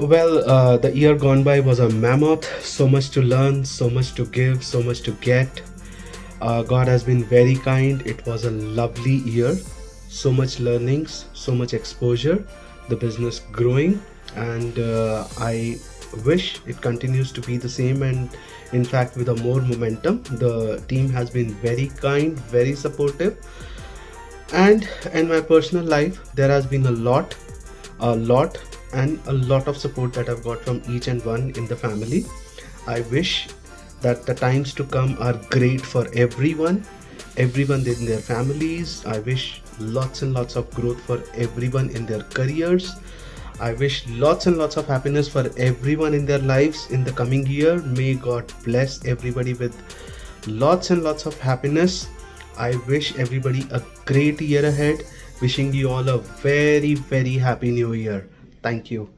Well, the year gone by was a mammoth. So much to learn, so much to give, so much to get. God has been very kind. It was a lovely year. So much learnings, so much exposure, the business growing, and I wish it continues to be the same. And in fact, with a more momentum, the team has been very kind, very supportive. And in my personal life, there has been a lot, and a lot of support that I've got from each and one in the family. I wish that the times to come are great for everyone in their families. I wish lots and lots of growth for everyone in their careers. I wish lots and lots of happiness for everyone in their lives in the coming year. May God bless everybody with lots and lots of happiness. I wish everybody a great year ahead. Wishing you all a very, very happy new year. Thank you.